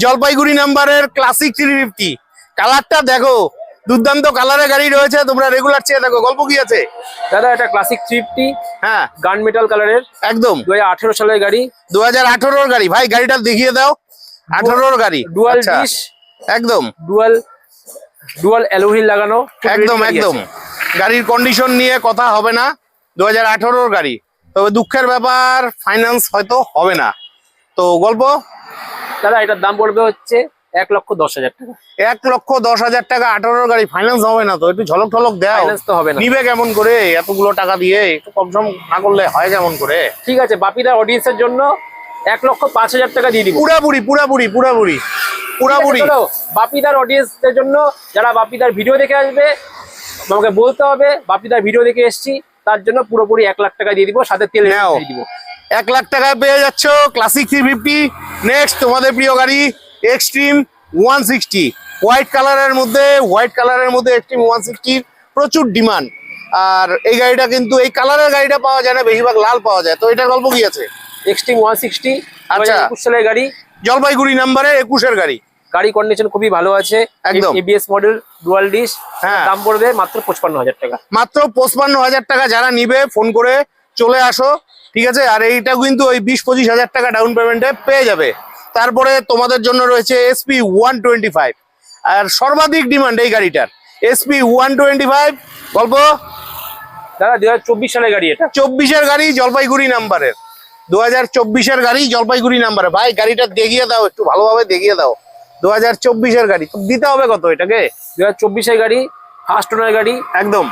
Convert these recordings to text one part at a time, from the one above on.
জলপাইগুড়ি নাম্বারের ক্লাসিক 350 কালারটা দেখো, দুর্দান্ত কালারের গাড়ি রয়েছে। তোমরা রেগুলার চেয়ে দেখো, গল্প কি আছে দাদা? এটা ক্লাসিক 350, হ্যাঁ গান মেটাল কালারের, একদম 2018 সালের গাড়ি। 2018 গাড়ি। ভাই গাড়িটা দেখিয়ে দাও, 18 গাড়ি, ডুয়াল ডিশ, একদম ডুয়াল অ্যালুই লাগানো, একদম একদম। গাড়ির কন্ডিশন নিয়ে কথা হবে না, 2018 গাড়ি। তবে দুঃখের ব্যাপার, ফাইন্যান্স হয়তো হবে না। তো গল্প দাদা এটার দাম পড়বে হচ্ছে 1,10,000 টাকা। 1,10,000 টাকা 18 গাড়ি, ফাইন্যান্স হবে না তো? একটু ঝলক ঠলক দেও। ফাইন্যান্স তো হবে না। নিবে কেমন করে এতগুলো টাকা দিয়ে? একটু কম সম না করলে হয় কেমন করে? ঠিক আছে, বাপিদার অডিয়েন্সের জন্য 1,05,000 টাকা দিয়ে দিব। পুরাপুরি বাপিদার অডিয়েন্সের জন্য, যারা বাপিদার ভিডিও দেখে আসবে, আমাকে বলতে হবে বাপিদার ভিডিও দেখে এসেছি, তার জন্য পুরোপুরি 1 লাখ টাকা দিয়ে দিব, সাথে তেল দিয়ে দিব। 1 লাখ টাকায় পেয়ে যাচ্ছ ক্লাসিক 350। নেক্সট তোমাদের প্রিয় গাড়ি এক্সট্রিম 160, হোয়াইট কালারের মধ্যে এক্সট্রিম 160 প্রচুর ডিমান্ড। আর এই গাড়িটা কিন্তু এই কালারের গাড়িটা পাওয়া যায় না, বেশিরভাগ লাল পাওয়া যায়। তো এটার গল্প কি আছে? এক্সট্রিম 160, আচ্ছা 2021 সালের গাড়ি, জলপাইগুড়ি নাম্বারে 21-এর গাড়ি। গাড়ি কন্ডিশন খুবই ভালো আছে, একদম এবিএস মডেল, ডুয়াল ডিশ। হ্যাঁ, দাম পড়বে মাত্র 55,000 টাকা। মাত্র 55,000 টাকা। যারা নিবে ফোন করে চলে আসো, ঠিক আছে? আর এইটা কিন্তু ওই 20-25,000 টাকা ডাউন পেমেন্টে পেয়ে যাবে। তারপরে তোমাদের জন্য রয়েছে এসপি 125, আর সর্বাধিক ডিমান্ড এই গাড়িটার এসপি 125। গল্প দাদা 2024 সালের গাড়ি, এটা 24-এর গাড়ি, জলপাইগুড়ি নাম্বারের। 2024-এর গাড়ি, জলপাইগুড়ি নাম্বারে। ভাই গাড়িটা দেখিয়ে দাও, একটু ভালোভাবে দেখিয়ে দাও। 2024-এর গাড়ি তো দিতে হবে কত এটাকে? 2024-এর গাড়ি, ফার্স্ট ওনার গাড়ি, একদম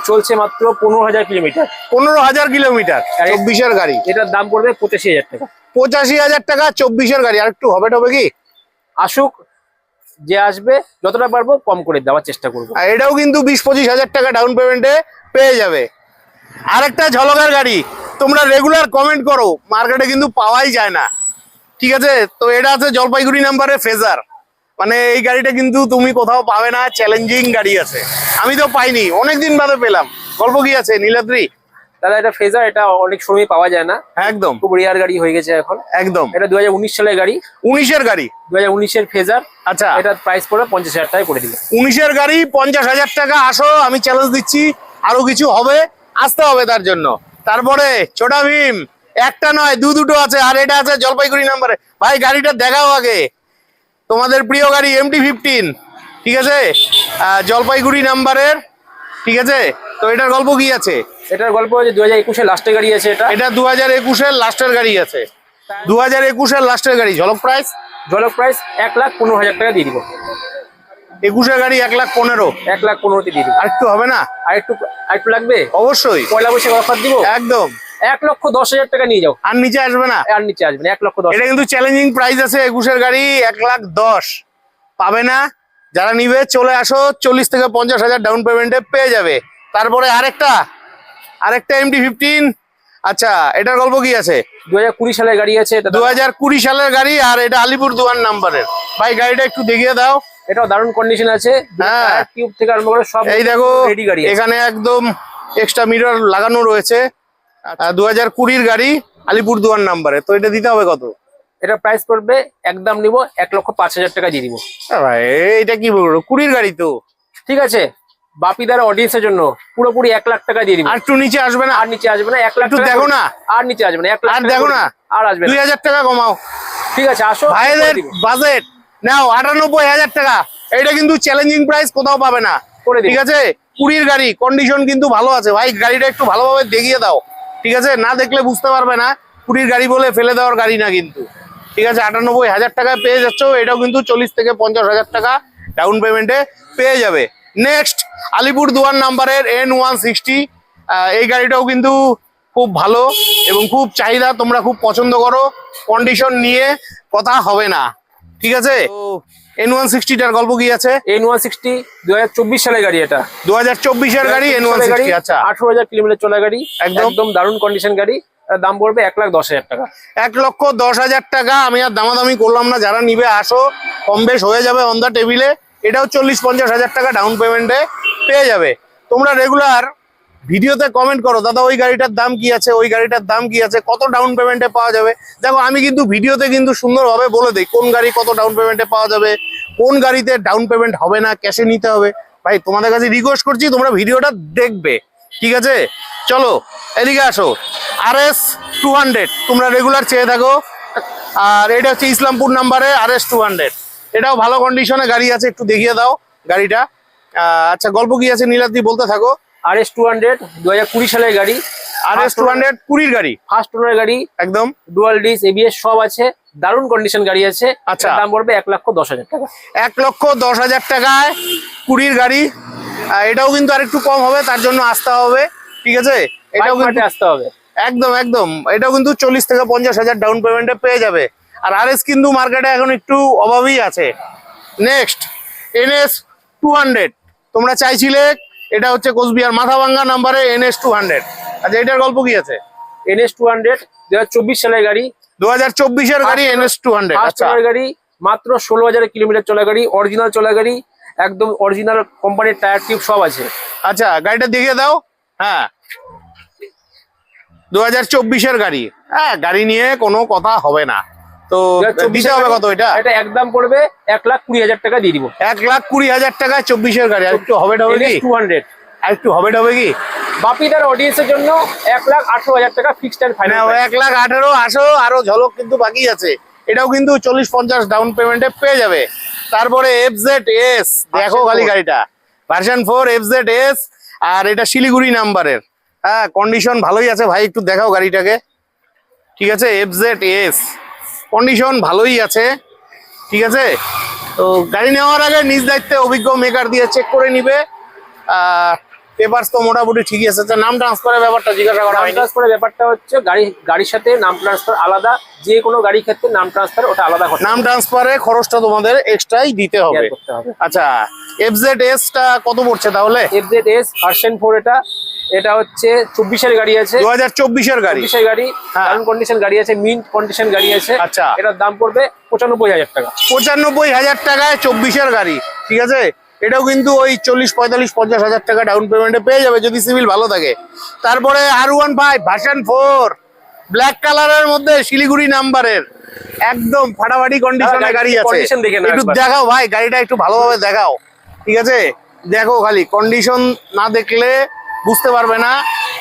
চলছে মাত্র 15,000 কিলোমিটার। 15,000 কিলোমিটার 24-এর গাড়ি। এটার দাম পড়বে 85,000 টাকা। 85,000 টাকা 24-এর গাড়ি। আর একটু হবে কি? আসুক, যে আসবে যতটা পারবো কম করে দেওয়ার চেষ্টা করবো। আর এটাও কিন্তু 20-25,000 টাকা ডাউন পেমেন্টে পেয়ে যাবে। আরেকটা ঝলকার গাড়ি, তোমরা রেগুলার কমেন্ট করো, মার্কেটে কিন্তু পাওয়াই যায় না, ঠিক আছে? তো এটা আছে জলপাইগুড়ি নাম্বারে ফেজার। মানে এই গাড়িটা কিন্তু তুমি কোথাও পাবে না, চ্যালেঞ্জিং গাড়ি আছে। আমি তো পাইনি, অনেকদিন বাদে পেলাম। গল্প কি আছে নীলাদ্রি? দাদা এটা ফেজার, এটা অনেক সময় পাওয়া যায় না, একদম খুব রেয়ার গাড়ি হয়ে গেছে এখন। একদম এটা 2019 সালের গাড়ি, 19-এর গাড়ি, 2019-এর ফেজার। আচ্ছা এটার প্রাইস পড়বে 50,000 টাকা করে দিবে। 19-এর গাড়ি 50,000 টাকা। আসো, আমি চ্যালেঞ্জ দিচ্ছি, আরো কিছু হবে, আসতে হবে তার জন্য। তারপরে ছোটা ভীম, একটা নয় দুটো আছে, আর এটা আছে জলপাইগুড়ি নাম্বারে। ভাই গাড়িটা দেখাও আগে, তোমাদের প্রিয় গাড়ি MT-15, ঠিক আছে? জলপাইগুড়ি নাম্বারের, ঠিক আছে? তো এটার গল্প কি আছে? এটার গল্প হচ্ছে 2021-এর লাস্টের গাড়ি আছে। এটা 2021-এর লাস্টের গাড়ি আছে, 2021-এর লাস্টের গাড়ি। ঝলক প্রাইস 1,15,000 টাকা দিয়ে দিব। 21-এর গাড়ি 1,15,000। 1,15,000 দিয়ে দিব। আর একটু হবে না? আরেকটু লাগবে, অবশ্যই, পয়লা বৈশাখ অফার দিব একদম। 1,10,000 টাকা নিয়ে যাও, আর নিচে আসবে না, আর নিচে আসবে না। 1,10,000। এটা কিন্তু চ্যালেঞ্জিং প্রাইস আছে। 21-এর গাড়ি 1,10,000 পাবে না। যারা নিবে চলে আসো, 40,000 থেকে 50,000 ডাউন পেমেন্টে পেয়ে যাবে। তারপরে আরেকটা MT-15। আচ্ছা এটার গল্প কি আছে? 2020 সালের গাড়ি আছে, 2020 সালের গাড়ি, আর এটা আলিপুরদুয়ার নাম্বারের। ভাই গাড়িটা একটু দেখিয়ে দাও। এটাও দারুণ কন্ডিশন আছে, টায়ার টিউব থেকে আরম্ভ করে সব এই দেখো, রেডি গাড়ি। এখানে একদম এক্সট্রা মিরর লাগানো রয়েছে। 2020-এর গাড়ি, আলিপুরদুয়ার নাম্বারে। তো এটা দিতে হবে কত? এটা প্রাইস পড়বে, একদম নিব 1,05,000 টাকা দিয়ে দিব। ভাই এটা কি বলবো, 20-এর গাড়ি তো। ঠিক আছে, বাপিদার অডিয়েন্সের জন্য পুরোপুরি 1 লাখ টাকা দিয়ে দিব। আর একটু নিচে আসবে না? আর নিচে আসবে না, 1 লাখ একটু দেখো না, আর নিচে আসবে না, 1 লাখ আর দেখো না, আর আসবে না। 2,000 টাকা কমাও। ঠিক আছে, আসো। ভাইদের বাজেট নাও 98,000 টাকা। এটা কিন্তু চ্যালেঞ্জিং প্রাইস, কোথাও পাবে না, ঠিক আছে? 20-এর গাড়ি, কন্ডিশন কিন্তু ভালো আছে। ভাই গাড়িটা একটু ভালোভাবে দেখিয়ে দাও, ঠিক আছে? না দেখলে বুঝতে পারবে না, 20-এর গাড়ি বলে ফেলে দেওয়ার গাড়ি না কিন্তু, ঠিক আছে? 98,000 টাকায় পেয়ে যাচ্ছ। এটাও কিন্তু 40,000 থেকে 50,000 টাকা ডাউন পেমেন্টে পেয়ে যাবে। নেক্সট আলিপুরদুয়ার নাম্বারের N160। এই গাড়িটাও কিন্তু খুব ভালো এবং খুব চাহিদা, তোমরা খুব পছন্দ করো। কন্ডিশন নিয়ে কথা হবে না, ঠিক আছে? তো N160-টার গল্প কি আছে? N160 2024 সালের গাড়ি, এটা 2024-এর গাড়ি N160। আচ্ছা 18,000 কিলোমিটার চলা গাড়ি, একদম দারুণ কন্ডিশন গাড়ি। দাম পড়বে 1,10,000 টাকা। 1,10,000 টাকা। আমি আর দামাদামি করলাম না, যারা নিবে আসো, কম বেশ হয়ে যাবে অন দা টেবিলে। এটাও 40-50,000 টাকা ডাউন পেমেন্টে পেয়ে যাবে। তোমরা রেগুলার ভিডিওতে কমেন্ট করো দাদা ওই গাড়িটার দাম কি আছে, ওই গাড়িটার দাম কি আছে, কত ডাউন পেমেন্টে পাওয়া যাবে। দেখো আমি কিন্তু ভিডিওতে কিন্তু সুন্দরভাবে বলে দিই কোন গাড়ি কত ডাউন পেমেন্টে পাওয়া যাবে, কোন গাড়িতে ডাউন পেমেন্ট হবে না, ক্যাশে নিতে হবে। ভাই তোমাদের কাছে রিকোয়েস্ট করছি তোমরা ভিডিওটা দেখবে, ঠিক আছে। চলো এদিকে আসো, RS 200 তোমরা রেগুলার চেয়ে থাকো। আর এটা হচ্ছে ইসলামপুর নাম্বারে RS 200, এটাও ভালো কন্ডিশনে গাড়ি আছে, একটু দেখিয়ে দাও গাড়িটা। আচ্ছা গল্প কি আছে নীলাদ্রি বলতে থাকো। RS 200 2020 সালের গাড়ি, RS 200 কুড়ির গাড়ি, ফার্স্ট ওনার গাড়ি, একদম ডুয়াল ডিস্ক ABS সব আছে, দারুণ কন্ডিশন গাড়ি আছে। আচ্ছা। এটার দাম পড়বে 1,10,000 টাকা। 1,10,000 টাকায় কুড়ির গাড়ি। এটাও কিন্তু আরেকটু কম হবে, তার জন্য আসতে হবে, ঠিক আছে। এটাও কিন্তু আসতে হবে একদম একদম, এটাও কিন্তু 40 থেকে 50,000 ডাউন পেমেন্টে পেয়ে যাবে। আর RS কিন্তু মার্কেটে এখন একটু অভাবই আছে। নেক্সট NS 200 তোমরা চাইছিলে, এটা হচ্ছে কোচবিহার মাথাভাঙ্গা নাম্বারে NS 200। আচ্ছা এটার গল্প কি আছে? NS 200 2024 সালের গাড়ি, 2024-এর গাড়ি NS 200। ফার্স্ট আচ্ছা ওনার গাড়ি, মাত্র 16,000 কিলোমিটার চলা গাড়ি, অরিজিনাল চলা গাড়ি, একদম অরিজিনাল কোম্পানির টায়ার টিউব সব আছে। আচ্ছা গাড়িটা দেখিয়ে দাও। হ্যাঁ 2024-এর গাড়ি, হ্যাঁ গাড়ি নিয়ে কোনো কথা হবে না। তো 2024 দিতে হবে কত এটা? এটা একদম পড়বে 1,20,000 টাকা দিয়ে দিব। 1,20,000 টাকায় 24-এর গাড়ি। আর একটু হবে কি? NS 200 আর একটু হবে কি? বাপিদার অডিয়েন্সের জন্য 1,18,000 টাকা ফিক্সড এন্ড ফাইনাল। 1,18,000 আসো, আরো ঝলক কিন্তু বাকি আছে। এটাও কিন্তু 40-50 ডাউন পেমেন্টে পেয়ে যাবে। তারপরে FZS দেখো খালি গাড়িটা, ভার্সন 4 FZS, আর এটা শিলিগুড়ি নাম্বারের। হ্যাঁ কন্ডিশন ভালোই আছে ভাই, একটু দেখাও গাড়িটাকে, ঠিক আছে। FZS কন্ডিশন ভালোই আছে, ঠিক আছে। তো গাড়ি নেওয়ার আগে নিজ দায়িত্বে অভিজ্ঞ মেকার দিয়ে চেক করে নিবে। পেপারস তো মোটামুটি ঠিকই আছে। নাম ট্রান্সফারের ব্যাপারটা জিজ্ঞাসা করা নাম হয়নি। ট্রান্সফারের ব্যাপারটা হচ্ছে গাড়ির সাথে নাম ট্রান্সফার আলাদা, যে কোনো গাড়ির ক্ষেত্রে নাম ট্রান্সফার ওটা আলাদা করতে নাম ট্রান্সফারে খরচটা তোমাদের এক্সট্রাই দিতে হবে। করতে হবে। আচ্ছা FZS টা কত পড়ছে তাহলে? FZS ভার্সন 4 এটা হচ্ছে 24-এর গাড়ি আছে, 2024-এর গাড়ি। 24-এর গাড়ি, হ্যাঁ। দারুণ কন্ডিশন গাড়ি আছে, মিন্ট কন্ডিশন গাড়ি আছে। আচ্ছা। এটার দাম পড়বে 95,000 টাকা। 95,000 টাকায় 24-এর গাড়ি, ঠিক আছে। এটাও কিন্তু ওই 40-45-50,000 টাকা ডাউন পেমেন্টে পেয়ে যাবে যদি সিভিল ভালো থাকে। তারপরে R15 ভার্সন 4 ব্ল্যাক কালারের মধ্যে শিলিগুড়ি নাম্বারের, একদম ফাটাফাটি কন্ডিশনে গাড়ি আছে। condition দেখে নাও একটু একবার। দেখাও ভাই গাড়িটা, একটু ভালোভাবে দেখাও, ঠিক আছে। দেখো খালি, কন্ডিশন না দেখলে বুঝতে পারবে না।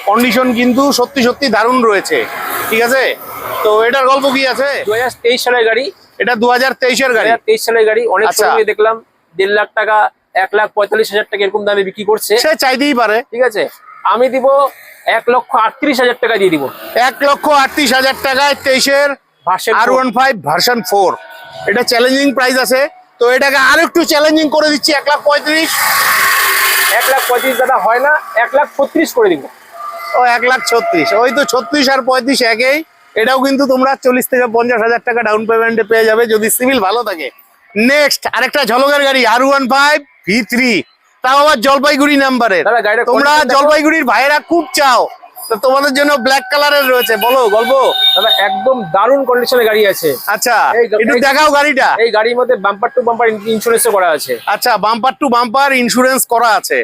কন্ডিশন কিন্তু সত্যি সত্যি দারুণ রয়েছে, ঠিক আছে। তো এটার গল্প কি আছে? 2023 সালের গাড়ি, এটা 2023-এর গাড়ি। 2023 সালের গাড়ি। অনেক আচ্ছা। সময় দেখলাম 1.5 লাখ টাকা, 1,45,000 টাকা এরকম দামে বিক্রি করছে, সে চাইতেই পারে, ঠিক আছে। আমি দিব 1,38,000 টাকা দিয়ে দিব। 1,38,000 টাকায় 23-এর ভার্সন R15 ভার্সন 4। এটা চ্যালেঞ্জিং প্রাইস আছে, তো এটাকে আরেকটু চ্যালেঞ্জিং করে দিচ্ছি 1,35,000। 1,35,000 দাদা হয় না, 1,36,000 করে দিব। ও 1,36,000, ওই তো 36 আর 35 একই। এটাও কিন্তু তোমরা 40 থেকে 50,000 টাকা ডাউন পেমেন্টে পেয়ে যাবে যদি সিভিল ভালো থাকে। নেক্সট আরেকটা ঝলকের গাড়ি R15 V3, তাও আবার জলপাইগুড়ি নাম্বারের। দাদা, গাড়িটা তোমরা condition দেখো। জলপাইগুড়ির ভাইয়েরা খুব চাও, তো তোমাদের জন্য ব্ল্যাক কালারের রয়েছে। বলো গল্প। দাদা একদম দারুণ কন্ডিশনের গাড়ি আছে। আচ্ছা এই- একটু এই- দেখাও গাড়িটা। এই গাড়ির মধ্যে বাম্পার টু বাম্পার ইন্স্যুরেন্সও করা আছে। আচ্ছা বাম্পার টু বাম্পার ইন্স্যুরেন্স করা আছে।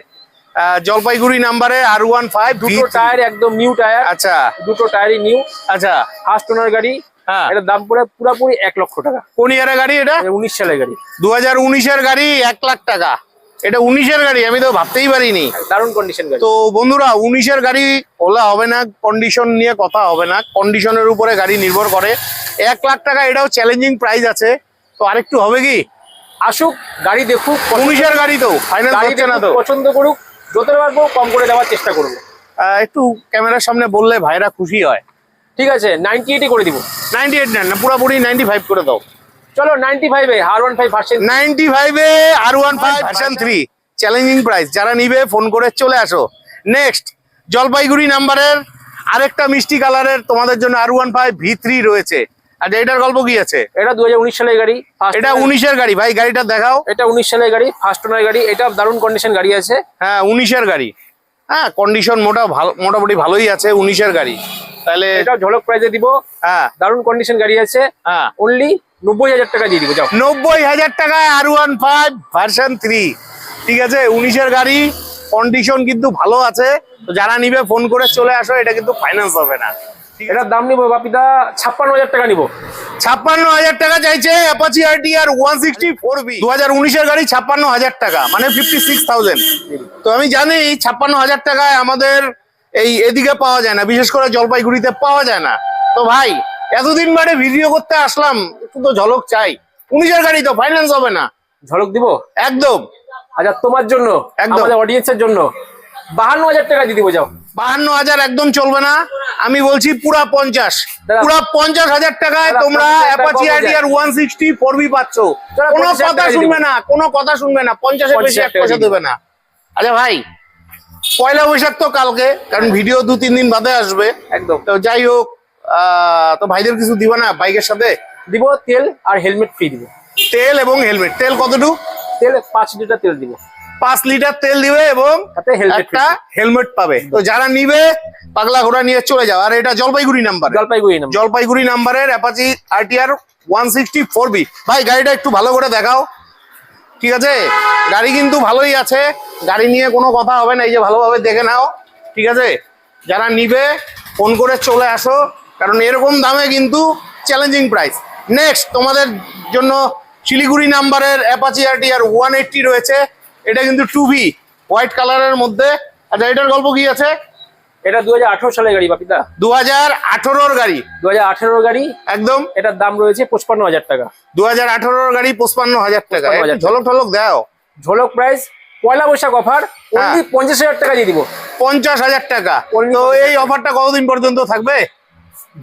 জলপাইগুড়ি নাম্বারে R15 দুটো V3। টায়ার একদম নিউ টায়ার, আচ্ছা দুটো টায়ারই নিউ। আচ্ছা ফার্স্ট ওনার গাড়ি, হ্যাঁ। এটার দাম পড়ে পুরোপুরি 1,00,000 টাকা। কোন ইয়ারের গাড়ি এটা? 19 সালের গাড়ি, 2019-এর গাড়ি, 1,00,000 টাকা। এটা 19-এর গাড়ি, আমি তো ভাবতেই পারিনি। দারুণ কন্ডিশন গাড়ি। তো বন্ধুরা 19-এর গাড়ি ওলা হবে না, কন্ডিশন নিয়ে কথা হবে না, কন্ডিশনের উপরে গাড়ি নির্ভর করে। 1,00,000 টাকা এটাও চ্যালেঞ্জিং প্রাইস আছে। তো আরেকটু হবে কি? আসুক, গাড়ি দেখুক, 19-এর গাড়ি তো ফাইনাল গাড়ি হচ্ছে না তো? দেখুক, পছন্দ করুক, যত পারবো কম করে দেওয়ার চেষ্টা করবো। একটু ক্যামেরার সামনে বললে ভাইরা খুশি হয়। ঠিক আছে, 98 করে দিব। 98 নেন না, পুরোপুরি 95 করে দাও। চলো 95-এ R15 ভার্সন 95-এ R15 ভার্সন 3 চ্যালেঞ্জিং প্রাইস। যারা নিবে ফোন করে চলে আসো। নেক্সট জলপাইগুড়ি নাম্বারের আরেকটা মিষ্টি কালারের তোমাদের জন্য R15 V3 রয়েছে। আর এটার গল্প কি আছে? এটা 2019 সালের গাড়ি। এটা 19-এর গাড়ি ভাই, গাড়িটা দেখাও। এটা 19 সালের গাড়ি, ফার্স্ট ওনার গাড়ি। এটা দারুণ কন্ডিশন গাড়ি আছে। হ্যাঁ 19-এর গাড়ি, হ্যাঁ কন্ডিশন মোটামুটি ভালোই আছে 19-এর গাড়ি। তাহলে এটা ঝলক প্রাইজে দিব। হ্যাঁ দারুণ কন্ডিশন গাড়ি আছে, হ্যাঁ অনলি 90,000 টাকা দিয়ে দিব। যাও 90,000 টাকায় R15 ভার্সন 3, ঠিক আছে। 19-এর গাড়ি, কন্ডিশন কিন্তু ভালো আছে। তো যারা নিবে ফোন করে চলে আসো, এটা কিন্তু ফাইন্যান্স হবে না। এটার দাম নিবো বাপিদা 56,000 টাকা নিবো। 56,000 টাকা চাইছে অ্যাপাচি RTR 160 4B 2019 এর গাড়ি। 56,000 টাকা মানে 56,000। তো আমি জানি 56,000 টাকায় আমাদের এদিকে পাওয়া যায় না, বিশেষ করে জলপাইগুড়িতে পাওয়া যায় না। তো ভাই এতদিন বাদে ভিডিও করতে আসলাম, একটু তো ঝলক চাই। 19 এর গাড়ি তো ফাইন্যান্স হবে না। ঝলক দিব একদম। আচ্ছা তোমার জন্য, একদম। আমাদের অডিয়েন্সের জন্য 52,000 টাকা দিয়ে দিব। যাও 52,000 একদম চলবে না, আমি বলছি পুরা 50। দাদা, পুরা 50,000 টাকায় দাদা, তোমরা 50,000 অ্যাপাচি টাকা RTR 160 4B পাচ্ছ। দাদা, কোনো 50,000 কথা টাকা দিয়ে শুনবে না, কোনো কথা শুনবে না। 50 এর বেশি 50,000 এক পয়সা টাকা দেবে না। আচ্ছা ভাই, পয়লা বৈশাখ তো কালকে, কারণ ভিডিও 2-3 দিন বাদে আসবে। একদম তো যাই হোক, তো ভাইদের কিছু দিবা না বাইকের সাথে? দিব, তেল আর হেলমেট ফ্রি দিব। তেল এবং হেলমেট। তেল কতটুকু? তেল 5 লিটার তেল দিব। 5 লিটার তেল দিবে এবং সাথে হেলমেট একটা হেলমেট পাবে। তো যারা নিবে পাগলা ঘোড়া নিয়ে চলে যাও। আর এটা জলপাইগুড়ি নাম্বার, জলপাইগুড়ি নাম। জলপাইগুড়ি নাম্বারের অ্যাপাচি RTR 160 4B। ভাই গাড়িটা একটু ভালো করে দেখাও, ঠিক আছে? গাড়ি কিন্তু ভালোই আছে, গাড়ি নিয়ে কোনো কথা হবে না। এই যে ভালোভাবে দেখে নাও, ঠিক আছে? যারা নিবে ফোন করে চলে আসো, কারণ এরকম দামে কিন্তু চ্যালেঞ্জিং প্রাইস। নেক্সট তোমাদের জন্য শিলিগুড়ি নাম্বারের অ্যাপাচি RTR 180 রয়েছে। এটা কিন্তু 2B হোয়াইট কালারের মধ্যে। আচ্ছা এটার গল্প কি আছে? এটা 2018 সালের গাড়ি বাপিদা। 2018-র গাড়ি। 2018 গাড়ি একদম। এটার দাম রয়েছে 55,000 টাকা। 2018-র গাড়ি 55,000 টাকা। 55,000 একটু ঝলক ঠলক দাও। ঝলক প্রাইস পয়লা বৈশাখ অফার, অনলি 50,000 টাকা দিয়ে দিব। 50,000 টাকা। তো এই অফারটা কতদিন পর্যন্ত থাকবে?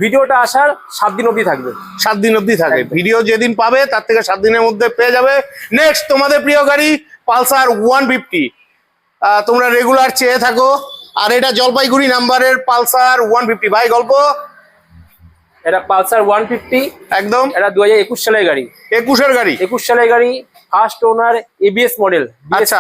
ভিডিওটা আসার 7 দিন অবধি থাকবে। 7 দিন অবধি থাকে। ভিডিও যেদিন পাবে তার থেকে 7 দিনের মধ্যে পেয়ে যাবে। নেক্সট তোমাদের প্রিয় গাড়ি পালসার 150। তোমরা রেগুলার চেয়ে থাকো। আর এটা জলপাইগুড়ি নাম্বারের পালসার 150। ভাই গল্প? এটা পালসার 150 একদম। এটা 2021 সালের গাড়ি। 21-এর গাড়ি। 21 সালের গাড়ি, ফার্স্ট ওনার, ABS মডেল। আচ্ছা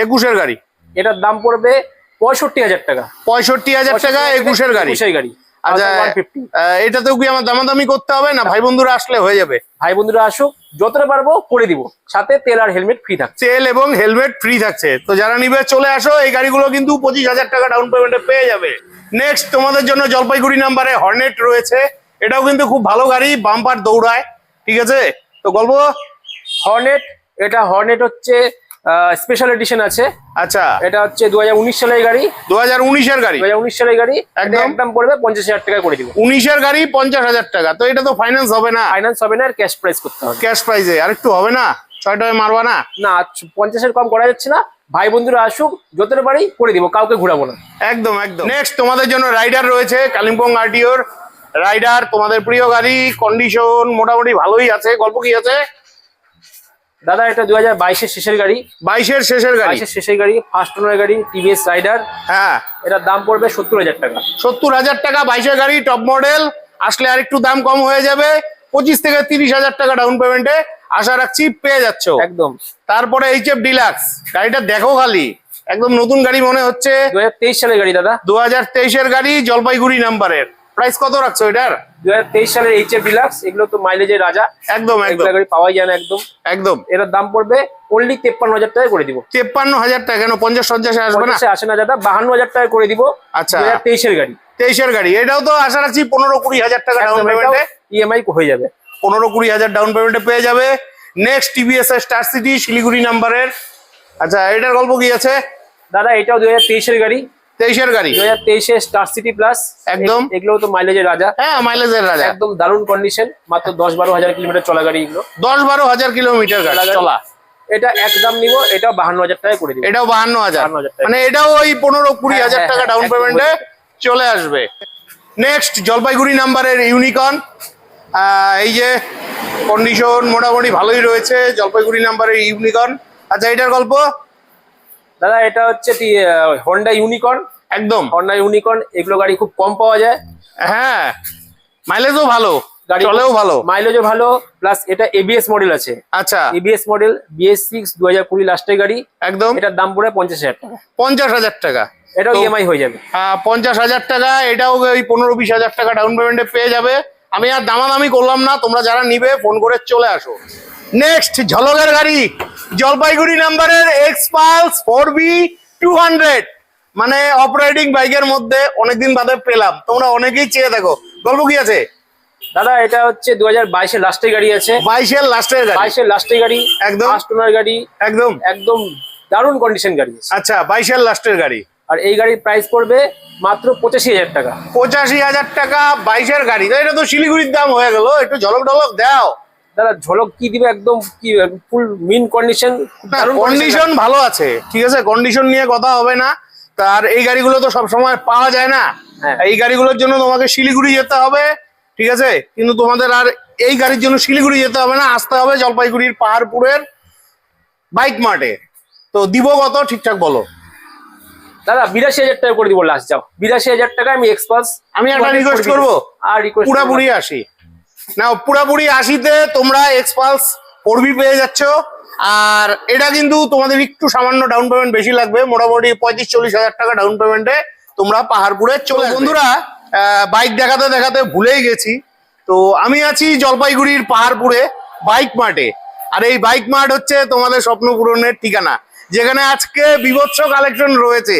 21-এর গাড়ি। এটার দাম পড়বে 65,000 টাকা। 65,000 টাকা 21-এর গাড়ি। 21 গাড়ি। আচ্ছা 150। এটাতেও কি আমার দামাদামি করতে হবে না? ভাই বন্ধুরা আসলে হয়ে যাবে। ভাই বন্ধুরা আসুক, যতটা পারবো করে দিব। সাথে তেল আর হেলমেট ফ্রি থাকছে। তেল এবং হেলমেট ফ্রি থাকছে। তো যারা নিবে চলে আসো। এই গাড়িগুলো কিন্তু 25,000 টাকা ডাউন পেমেন্টে পেয়ে যাবে। নেক্সট তোমাদের জন্য জলপাইগুড়ি নাম্বারে হর্নেট রয়েছে। এটাও কিন্তু খুব ভালো গাড়ি, বাম্পার দৌড়ায়, ঠিক আছে? তো গল্প? হর্নেট, এটা হর্নেট হচ্ছে স্পেশাল এডিশন আছে। আচ্ছা এটা হচ্ছে 2019 সালের গাড়ি। 2019-এর গাড়ি। 2019 সালের গাড়ি। একদম। একদম পড়বে 50,000 টাকা করে দিব। 19-এর গাড়ি 50,000 টাকা। তো এটা তো ফাইন্যান্স হবে না? ফাইন্যান্স হবে না, আর ক্যাশ প্রাইস করতে হবে। ক্যাশ প্রাইসে আর একটু হবে না? 6 টাকায় মারবা না? না 50-এর কম করা যাচ্ছে না। ভাই বন্ধুরা আসুক, যতটা পারি করে দিব, কাউকে ঘুরাবো না। একদম একদম। নেক্সট তোমাদের জন্য রাইডার রয়েছে, কালিম্পং RTOর রাইডার। তোমাদের প্রিয় গাড়ি, কন্ডিশন মোটামুটি ভালোই আছে। গল্প কি আছে? দাদা এটা 2022-এর শেষের গাড়ি। 22-এর শেষের গাড়ি। 22-এর শেষের গাড়ি, ফার্স্ট ওনার গাড়ি, TVS রাইডার। হ্যাঁ এটার দাম পড়বে 70,000 টাকা। 70,000 টাকা 22-এর গাড়ি, টপ মডেল। আসলে আর একটু দাম কম হয়ে যাবে। 25 থেকে 30,000 টাকা ডাউন পেমেন্টে আশা রাখছি পেয়ে যাচ্ছ। একদম। তারপরে HF ডিলাক্স গাড়িটা দেখো খালি, একদম নতুন গাড়ি মনে হচ্ছে। 2023 সালের গাড়ি দাদা। 2023-এর গাড়ি, জলপাইগুড়ি নাম্বারের। প্রাইস কত রাখছো এটার? 2023 সালের HF ডিলাক্স। এগুলো তো মাইলেজের রাজা। একদম একদম। এগুলো গাড়ি পাওয়াই যায় না একদম। একদম। এটার দাম পড়বে অনলি 53,000 টাকা করে দিব। 53,000 টাকা। কেন 50-50 আসবে না? 50-এ আসে না দাদা, 52,000 টাকা করে দিব। আচ্ছা 2023-এর গাড়ি। 23-এর গাড়ি। এটাও তো আশা রাখছি 15-20,000 টাকা ডাউন পেমেন্টে। EMI হয়ে যাবে। 15-20,000 ডাউন পেমেন্টে পেয়ে যাবে। Next TVS star city Siliguri নাম্বারের। আচ্ছা এটার গল্প কি আছে? দাদা এটাও 2023-এর গাড়ি। 23-এর গাড়ি। 2023-এর স্টার সিটি প্লাস। একদম। এগুলো তো মাইলেজের রাজা। হ্যাঁ মাইলেজের রাজা। একদম দারুণ কন্ডিশন। মাত্র 10-12 হাজার কিলোমিটার চলা গাড়ি এগুলো। 10-12 কিলোমিটার গাড়ি চলা। এটা একদম নিব, এটাও 52,000 টাকা করে দিব। এটাও 52,000। 52,000 টাকা। মানে এটাও ওই 15-20,000 টাকা হ্যাঁ, ডাউন একদম পেমেন্টে চলে আসবে। নেক্সট জলপাইগুড়ি নাম্বারের ইউনিকর্ন। এই যে কন্ডিশন মোটামুটি ভালোই রয়েছে জলপাইগুড়ি নাম্বারের ইউনিকর্ন। আচ্ছা এটার গল্প? দাদা এটা হচ্ছে হন্ডা ইউনিকর্ন। একদম। হন্ডা ইউনিকর্ন, এগুলো গাড়ি খুব কম পাওয়া যায়। হ্যাঁ মাইলেজও ভালো, গাড়ি চলেও ভালো, মাইলেজও ভালো, প্লাস এটা ABS মডেল আছে। আচ্ছা ABS মডেল BS6 2020 লাস্টের গাড়ি। একদম। এটার দাম পড়ে 50,000 টাকা। 50,000 টাকা। এটাও তো- EMI হয়ে যাবে। 50,000 টাকা। এটাও ওই 15-20,000 টাকা ডাউন পেমেন্টে পেয়ে যাবে। আমি আর দামাদামি করলাম না, তোমরা যারা নিবে ফোন করে চলে আসো। নেক্সট ঝলকের গাড়ি, জলপাইগুড়ি নাম্বারের এক্সপালস 4B 200 মানে অপারেটিং বাইকের মধ্যে অনেকদিন বাদে পেলাম, তোমরা অনেকেই চেয়ে দেখো। গল্প কি আছে দাদা? এটা হচ্ছে 2022-এর লাস্টের গাড়ি আছে। 22-এর লাস্টের গাড়ি? 22-এর লাস্টের গাড়ি, একদম কাস্টমার গাড়ি, একদম একদম দারুণ কন্ডিশন গাড়ি আছে। আচ্ছা 22-এর লাস্টের গাড়ি। আর এই গাড়ির প্রাইস পড়বে মাত্র 85,000 টাকা। 85,000 টাকা 22-এর গাড়ি? তো এটা তো শিলিগুড়ির দাম হয়ে গেল, একটু ঝলক ঢলক দাও। দাদা ঝলক কি দিবে, একদম কি ফুল মিন কন্ডিশন, কন্ডিশন ভালো আছে, ঠিক আছে, কন্ডিশন নিয়ে কথা হবে না। তার এই গাড়িগুলো তো সব সময় পাওয়া যায় না, হ্যাঁ। এই গাড়িগুলোর জন্য তোমাকে শিলিগুড়ি যেতে হবে, ঠিক আছে, কিন্তু তোমাদের আর এই গাড়ির জন্য শিলিগুড়ি যেতে হবে না, আসতে হবে জলপাইগুড়ির পাহাড়পুরের বাইক মার্টে। তো দিব কত ঠিকঠাক বলো? দাদা 82,000 টাকা করে দিব লাস্ট, যাও 82,000 টাকা। আমি এক্সপালস, আমি একটা রিকোয়েস্ট করবো, আর রিকোয়েস্ট পুরাপুরি 80 না, পুরাপুরি 80-তে তোমরা এক্সপালস 4B পেয়ে যাচ্ছ। আর এটা কিন্তু তোমাদের একটু সামান্য ডাউন পেমেন্ট বেশি লাগবে, মোটামুটি 35-40 হাজার টাকা ডাউন পেমেন্টে তোমরা পাহাড়পুরে চলে। বন্ধুরা বাইক দেখাতে দেখাতে ভুলেই গেছি, তো আমি আছি জলপাইগুড়ির পাহাড়পুরে বাইক মার্টে। আর এই বাইক মার্ট হচ্ছে তোমাদের স্বপ্ন পূরণের ঠিকানা, যেখানে আজকে বিভৎস কালেকশন রয়েছে।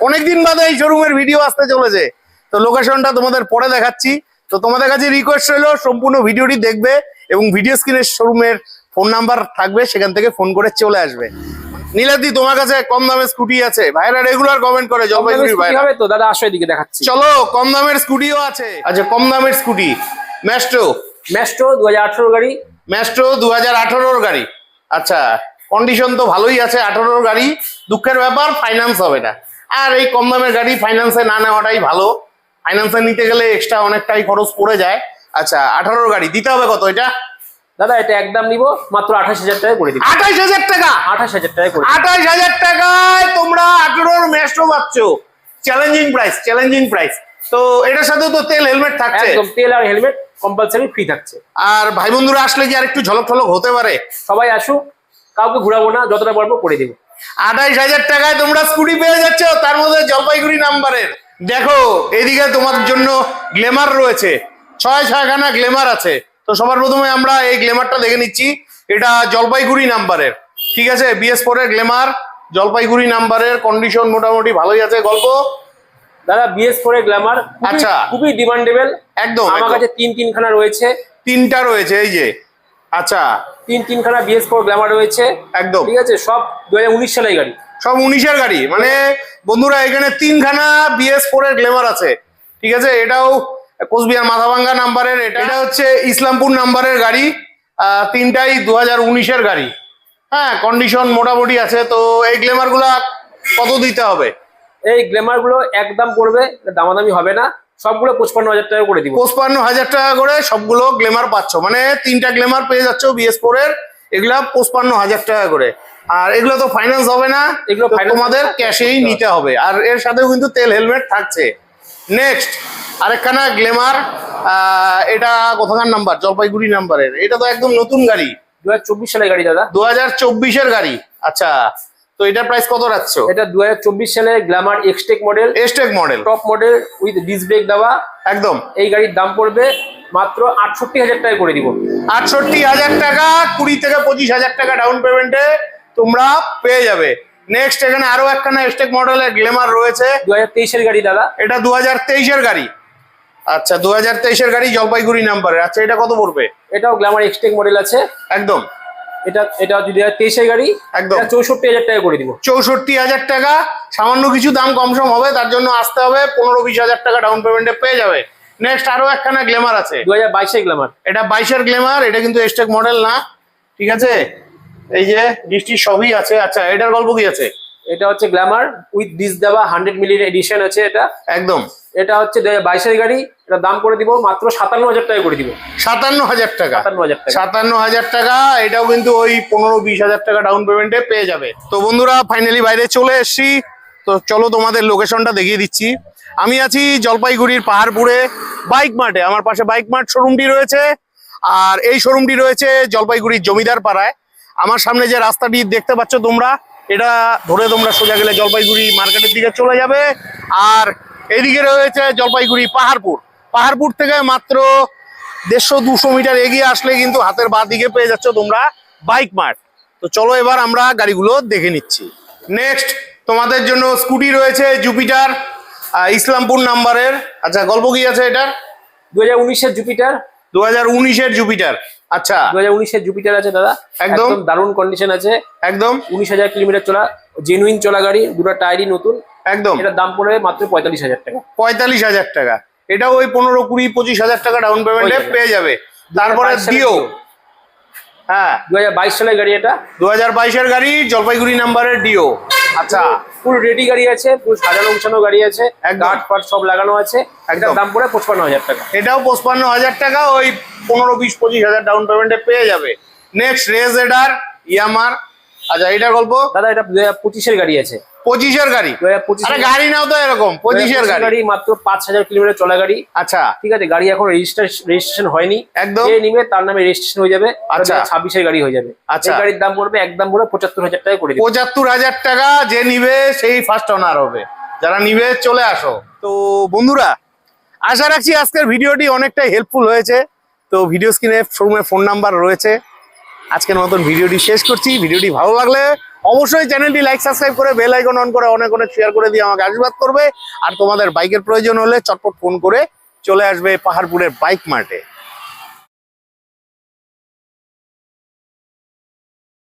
অনেকদিন বাদে এই শোরুমের ভিডিও আসতে চলেছে, তো লোকেশনটা তোমাদের পরে দেখাচ্ছি। তো তোমাদের কাছে রিকোয়েস্ট রইলো সম্পূর্ণ ভিডিওটি দেখবে, এবং ভিডিও স্ক্রিনে শোরুমের ফোন নাম্বার থাকবে, সেখান থেকে ফোন করে চলে আসবে। নীলাদি, তোমার কাছে কম দামের স্কুটি আছে? ভাইরা রেগুলার কমেন্ট করে জলপাইগুড়ির ভাইরা। হবে তো দাদা, আসো এদিকে দেখাচ্ছি। চলো, কম দামের স্কুটিও আছে। আচ্ছা, কম দামের স্কুটি ম্যাস্ট্রো 2018 গাড়ি। ম্যাস্ট্রো 2018-র গাড়ি। আচ্ছা, কন্ডিশন তো ভালোই আছে, 18-র গাড়ি। দুঃখের ব্যাপার ফাইন্যান্স হবে না, আর এই কম দামের গাড়ি ফাইন্যান্সে না নেওয়াটাই ভালো। ফাইন্যান্সে নিতে গেলে এক্সট্রা অনেকটাই খরচ পড়ে যায়। আচ্ছা, 18-র গাড়ি দিতে হবে কত এটা? দাদা এটা একদম নিব মাত্র 28,000 টাকা করে দিব। 28,000 টাকা? 28,000 টাকা করে। 28,000 টাকায় তোমরা 18-র ম্যাস্ট্রো পাচ্ছ। Challenging price, challenging price. তো এটার সাথে তো তেল হেলমেট থাকছে? একদম, তেল আর হেলমেট কম্পালসারি ফ্রি থাকছে। আর ভাই বন্ধুরা আসলে কি আর একটু ঝলক ঠলক হতে পারে? সবাই আসুক, কাউকে ঘুরাবো না, যতটা পারবো করে দেবো। 28,000 টাকায় তোমরা স্কুটি পেয়ে যাচ্ছ, তার মধ্যে জলপাইগুড়ি নাম্বারের। দেখো এদিকে তোমাদের জন্য গ্লেমার রয়েছে, 6খানা গ্লেমার আছে। তো সবার প্রথমে আমরা এই গ্লেমারটা দেখে নিচ্ছি, এটা জলপাইগুড়ি নাম্বারের, ঠিক আছে, BS4 এর গ্লেমার, জলপাইগুড়ি নাম্বারের, কন্ডিশন মোটামুটি ভালোই আছে। গল্প দাদা BS4 এর গ্ল্যামার, আচ্ছা, খুবই ডিমান্ডেবল। একদম, আমার কাছে তিনখানা রয়েছে। 3টা রয়েছে এই যে। আচ্ছা, তিনখানা BS4 গ্ল্যামার রয়েছে, একদম, ঠিক আছে, সব 2019 সালের গাড়ি, সব 19-এর গাড়ি। মানে বন্ধুরা এখানে 3খানা BS4 এর গ্লেমার আছে, ঠিক আছে। এটাও কোচবিহার মাথাভাঙ্গা নাম্বারের, এটা হচ্ছে ইসলামপুর নাম্বারের গাড়ি। 3টাই 2019-এর গাড়ি। হ্যাঁ, কন্ডিশন মোটামুটি আছে। তো এই গ্লেমার গুলা কত দিতে হবে? এই গ্ল্যামার গুলো একদম পড়বে, দামাদামি হবে না, সবগুলো 55,000 টাকা করে দিব। 55,000 টাকা করে সবগুলো গ্লেমার পাচ্ছ, মানে 3টা গ্লেমার পেয়ে যাচ্ছ BS4 এর, এগুলা 55,000 টাকা করে। আর এগুলো তো ফাইন্যান্স হবে না, এগুলো তোমাদের ক্যাশেই নিতে হবে। আর এর সাথেও কিন্তু তেল হেলমেট থাকছে। নেক্সট আরেকখানা গ্লেমার, এটা কোথাকার নাম্বার? জলপাইগুড়ি নাম্বারের। এটা তো একদম নতুন গাড়ি, 2024 সালের গাড়ি দাদা, 2024-এর গাড়ি। আচ্ছা, তো এটার প্রাইস কত রাখছ? এটা 2024 সালের Glamour Xtec model, Xtec model, top model with disc brake দেওয়া। একদম। এই গাড়ির দাম পড়বে মাত্র 68,000 টাকা করে দিব। 68,000 টাকা, 20 থেকে 25,000 টাকা ডাউন পেমেন্টে তোমরা পেয়ে যাবে। নেক্সট এখানে আরো একখানা এক্সটেক মডেলের গ্লেমার রয়েছে, 2023-এর গাড়ি দাদা, এটা 2023-এর গাড়ি। আচ্ছা, 2023-এর গাড়ি, জলপাইগুড়ি নাম্বারের। আচ্ছা, এটা কত পড়বে? এটাও গ্ল্যামার এক্সটেক মডেল আছে, একদম। এটা 2023-এর গাড়ি, একদম। 64,000 টাকা করে দিব। 64,000 টাকা, সামান্য কিছু দাম কম সম হবে, তার জন্য আসতে হবে, 15-20,000 টাকা ডাউন পেমেন্টে পেয়ে যাবে। নেক্সট আরো একখানা গ্লেমার আছে, 2022-এর গ্ল্যামার, এটা 22-এর গ্লেমার, এটা কিন্তু এক্সটেক মডেল না, ঠিক আছে, এই যে ডিস্টি সবই আছে। আচ্ছা, এটার গল্প কি আছে? এটা হচ্ছে গ্ল্যামার উইথ ডিস্ক দেওয়া 100 মিলির এডিশন আছে এটা, একদম। এটা হচ্ছে 2022-এর গাড়ি, এটা দাম করে দিব মাত্র 57,000 টাকা করে দিব। 57,000 টাকা? 57,000 টাকা, 57,000 টাকা। এটাও কিন্তু ওই 15-20,000 টাকা ডাউন পেমেন্টে পেয়ে যাবে। তো বন্ধুরা ফাইনালি বাইরে চলে এসেছি, তো চলো তোমাদের লোকেশনটা দেখিয়ে দিচ্ছি। আমি আছি জলপাইগুড়ির পাহাড়পুরে বাইক মার্টে, আমার পাশে বাইক মার্ট শোরুমটি রয়েছে, আর এই শোরুমটি রয়েছে জলপাইগুড়ির জমিদার পাড়ায়। আমার সামনে যে রাস্তাটি দেখতে পাচ্ছ তোমরা, এটা ধরে তোমরা সোজা গেলে জলপাইগুড়ি মার্কেটের দিকে চলে যাবে। আর এদিকে রয়েছে জলপাইগুড়ি পাহাড়পুর, পাহাড়পুর থেকে মাত্র 150-200 মিটার এগিয়ে আসলে কিন্তু হাতের বাঁ দিকে পেয়ে যাচ্ছ তোমরা বাইক মার্ট। তো চলো এবার আমরা গাড়িগুলো দেখে নিচ্ছি। নেক্সট তোমাদের জন্য স্কুটি রয়েছে জুপিটার ইসলামপুর নাম্বারের। আচ্ছা, গল্প কি আছে এটার? 2019-এর জুপিটার। 2019-এর জুপিটার। আচ্ছা, 2019-এর জুপিটার আছে দাদা, একদম দারুণ কন্ডিশন আছে, একদম 19,000 কিলোমিটার চলা, জেনুইন চলা গাড়ি, দুটো টায়ারই নতুন। একদম এটার দাম পড়বে মাত্র 45,000 টাকা। 45,000 টাকা। এটাও ওই 15, 20, 25,000 টাকা ডাউন পেমেন্টে পেয়ে যাবে। তারপরে 2022 দিও। হ্যাঁ, 2022 সালের গাড়ি এটা। 2022-এর গাড়ি, জলপাইগুড়ি নাম্বারের ডিও। আচ্ছা, ফুল রেডি গাড়ি আছে, ফুল সাজানো গুছানো গাড়ি আছে, একদম। গার্ড ফার্ড সব লাগানো আছে। এটার দাম পড়ে 55,000 টাকা। এটাও 55,000 টাকা, ওই 15, 20, 25,000 ডাউন পেমেন্টে পেয়ে যাবে। নেক্সট রেজ এডার ইয়ামার। আচ্ছা, এটার গল্প? দাদা এটা 2025-এর গাড়ি আছে। 25-এর গাড়ি? 2025 আরে গাড়ি নাও তো এরকম 25-এর গাড়ি। মাত্র 5,000 কিলোমিটার চলা গাড়ি। আচ্ছা, ঠিক আছে, গাড়ি এখন রেজিস্ট্রেশন হয়নি, একদম। যে নিবে তার নামে রেজিস্ট্রেশন হয়ে যাবে। আচ্ছা। 26-এর গাড়ি হয়ে যাবে। আচ্ছা। এই গাড়ির দাম পড়বে একদম পড়ে 75,000 টাকা করে দিবে। 75,000 টাকা। যে নিবে সেই ফার্স্ট ওনার হবে। যারা নিবে চলে আসো। তো বন্ধুরা, আশা রাখছি আজকের ভিডিওটি অনেকটাই হেল্পফুল হয়েছে। তো ভিডিও স্ক্রিনে শোরুমের ফোন নাম্বার রয়েছে। আজকের মতন ভিডিওটি শেষ করছি। ভিডিওটি ভালো লাগলে অবশ্যই চ্যানেলটি লাইক সাবস্ক্রাইব করে বেল আইকন অন করে অনেক অনেক শেয়ার করে দিয়ে আমাকে আশীর্বাদ করবে। আর তোমাদের বাইকের প্রয়োজন হলে চটপট ফোন করে চলে আসবে পাহাড়পুরের বাইক মার্টে।